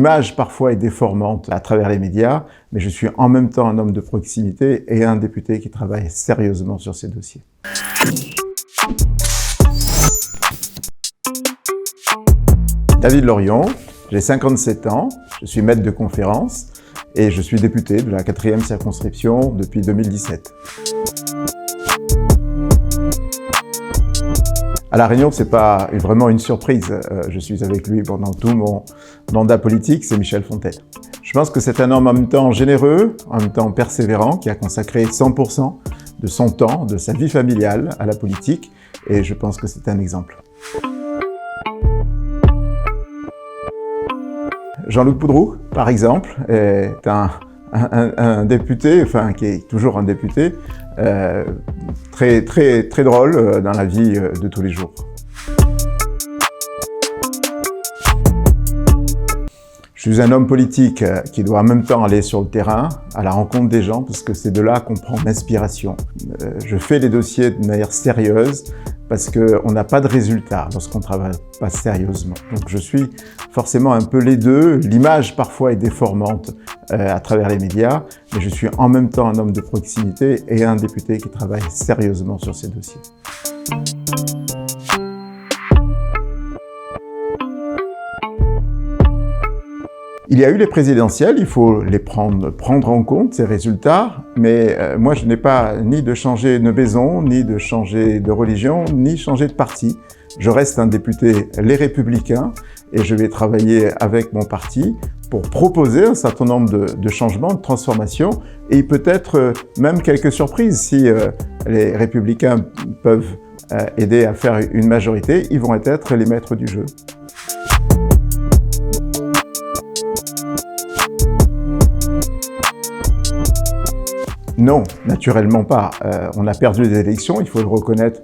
l'image parfois est déformante à travers les médias, mais je suis en même temps un homme de proximité et un député qui travaille sérieusement sur ces dossiers. David Lorion, j'ai 57 ans, je suis maître de conférence et je suis député de la 4e circonscription depuis 2017. À La Réunion, c'est pas vraiment une surprise. Je suis avec lui pendant tout mon mandat politique, c'est Michel Fontaine. Je pense que c'est un homme en même temps généreux, en même temps persévérant, qui a consacré 100% de son temps, de sa vie familiale à la politique, et je pense que c'est un exemple. Jean-Luc Poudroux, par exemple, est un député, enfin qui est toujours un député, très drôle dans la vie de tous les jours. Je suis un homme politique qui doit en même temps aller sur le terrain, à la rencontre des gens, parce que c'est de là qu'on prend l'inspiration. Je fais les dossiers de manière sérieuse, parce qu'on n'a pas de résultat lorsqu'on ne travaille pas sérieusement. Donc je suis forcément un peu les deux. L'image parfois est déformante à travers les médias, mais je suis en même temps un homme de proximité et un député qui travaille sérieusement sur ces dossiers. Il y a eu les présidentielles, il faut les prendre en compte, ces résultats, mais moi je n'ai pas ni de changer de maison, ni de changer de religion, ni changer de parti. Je reste un député Les Républicains et je vais travailler avec mon parti pour proposer un certain nombre de changements, de transformations et peut-être même quelques surprises. Si les Républicains peuvent aider à faire une majorité, ils vont être les maîtres du jeu. Non, naturellement pas. On a perdu les élections, il faut le reconnaître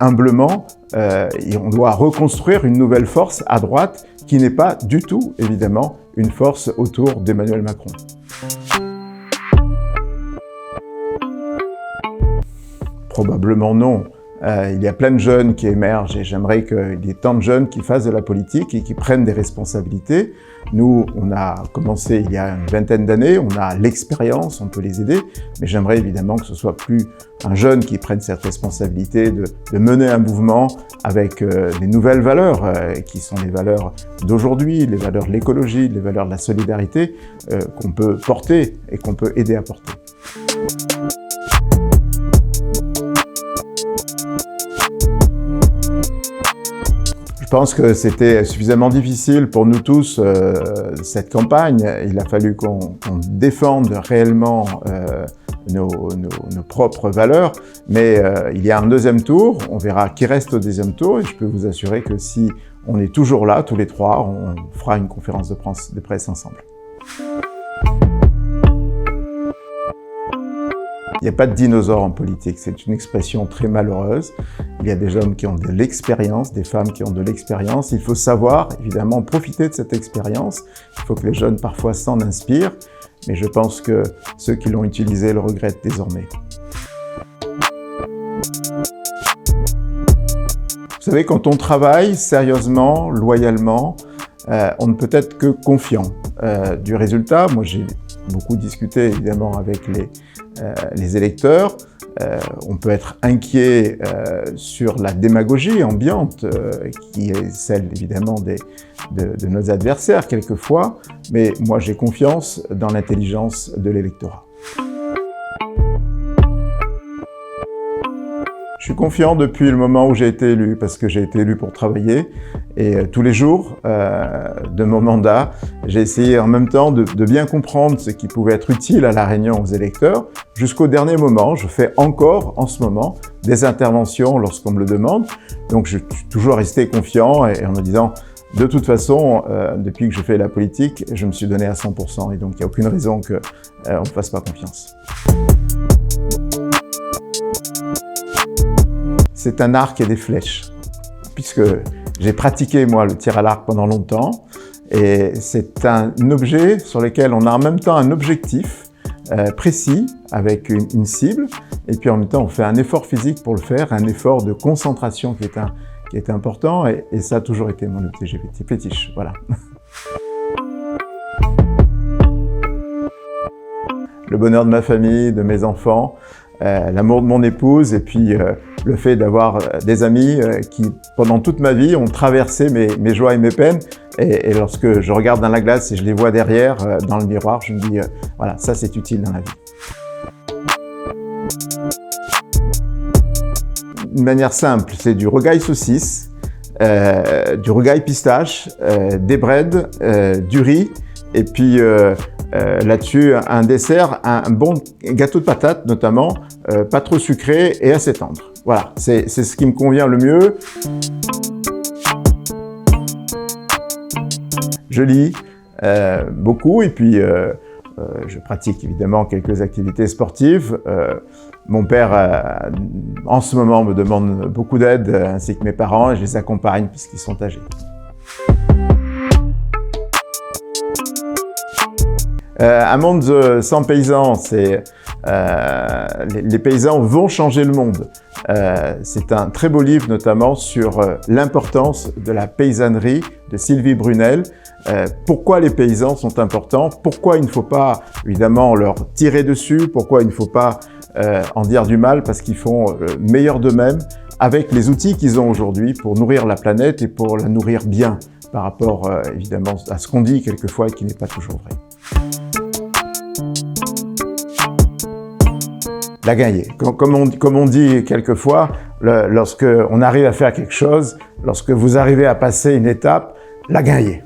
humblement. Et on doit reconstruire une nouvelle force à droite qui n'est pas du tout, évidemment, une force autour d'Emmanuel Macron. Probablement non. Il y a plein de jeunes qui émergent et j'aimerais qu'il y ait tant de jeunes qui fassent de la politique et qui prennent des responsabilités. Nous, on a commencé il y a une vingtaine d'années, on a l'expérience, on peut les aider, mais j'aimerais évidemment que ce soit plus un jeune qui prenne cette responsabilité de mener un mouvement avec les nouvelles valeurs qui sont les valeurs d'aujourd'hui, les valeurs de l'écologie, les valeurs de la solidarité qu'on peut porter et qu'on peut aider à porter. Je pense que c'était suffisamment difficile pour nous tous, cette campagne. Il a fallu qu'on défende réellement nos propres valeurs. Mais il y a un deuxième tour, on verra qui reste au deuxième tour. Et je peux vous assurer que si on est toujours là, tous les trois, on fera une conférence de presse ensemble. Il n'y a pas de dinosaure en politique, c'est une expression très malheureuse. Il y a des hommes qui ont de l'expérience, des femmes qui ont de l'expérience. Il faut savoir, évidemment, profiter de cette expérience. Il faut que les jeunes, parfois, s'en inspirent. Mais je pense que ceux qui l'ont utilisé le regrettent désormais. Vous savez, quand on travaille sérieusement, loyalement, on ne peut être que confiant du résultat. Moi, j'ai beaucoup discuté, évidemment, avec les électeurs. On peut être inquiet sur la démagogie ambiante, qui est celle, évidemment, de nos adversaires, quelquefois. Mais moi, j'ai confiance dans l'intelligence de l'électorat. Je suis confiant depuis le moment où j'ai été élu, parce que j'ai été élu pour travailler. Et tous les jours de mon mandat, j'ai essayé en même temps de bien comprendre ce qui pouvait être utile à La Réunion aux électeurs. Jusqu'au dernier moment, je fais encore en ce moment des interventions lorsqu'on me le demande. Donc je suis toujours resté confiant et en me disant, de toute façon, depuis que je fais la politique, je me suis donné à 100%. Et donc il n'y a aucune raison qu'on ne me fasse pas confiance. C'est un arc et des flèches, puisque j'ai pratiqué, moi, le tir à l'arc pendant longtemps, et c'est un objet sur lequel on a en même temps un objectif précis, avec une cible, et puis en même temps on fait un effort physique pour le faire, un effort de concentration qui est important, et ça a toujours été mon objet fétiche, voilà. le bonheur de ma famille, de mes enfants, l'amour de mon épouse et puis le fait d'avoir des amis qui, pendant toute ma vie, ont traversé mes joies et mes peines. Et lorsque je regarde dans la glace et je les vois derrière, dans le miroir, je me dis, voilà, ça c'est utile dans la vie. Une manière simple, c'est du rogaille saucisse, du rogaille pistache, des breads, du riz, et puis là-dessus un dessert, un bon gâteau de patates notamment, pas trop sucré et assez tendre. Voilà, c'est ce qui me convient le mieux. Je lis beaucoup et puis je pratique évidemment quelques activités sportives. Mon père, en ce moment, me demande beaucoup d'aide, ainsi que mes parents, et je les accompagne puisqu'ils sont âgés. Un monde sans paysans, c'est les paysans vont changer le monde. C'est un très beau livre notamment sur l'importance de la paysannerie de Sylvie Brunel. Pourquoi les paysans sont importants, pourquoi il ne faut pas évidemment leur tirer dessus, pourquoi il ne faut pas en dire du mal, parce qu'ils font le meilleur d'eux-mêmes avec les outils qu'ils ont aujourd'hui pour nourrir la planète et pour la nourrir bien par rapport évidemment à ce qu'on dit quelquefois et qui n'est pas toujours vrai. La gagner. Comme on dit quelquefois, lorsque on arrive à faire quelque chose, lorsque vous arrivez à passer une étape, la gagner.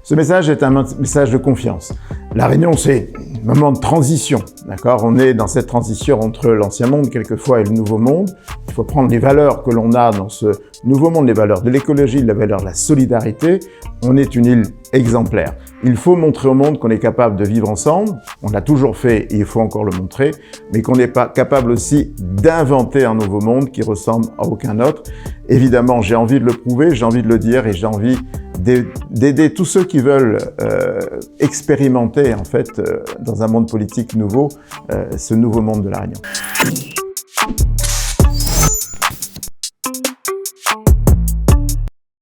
Ce message est un message de confiance. La Réunion, c'est un moment de transition, d'accord? On est dans cette transition entre l'ancien monde, quelquefois, et le nouveau monde. Il faut prendre les valeurs que l'on a dans ce nouveau monde, les valeurs de l'écologie, les valeurs de la solidarité. On est une île exemplaire. Il faut montrer au monde qu'on est capable de vivre ensemble. On l'a toujours fait et il faut encore le montrer, mais qu'on est pas capable aussi d'inventer un nouveau monde qui ressemble à aucun autre. Évidemment, j'ai envie de le prouver, j'ai envie de le dire et j'ai envie d'aider tous ceux qui veulent expérimenter en fait dans un monde politique nouveau, ce nouveau monde de la Réunion.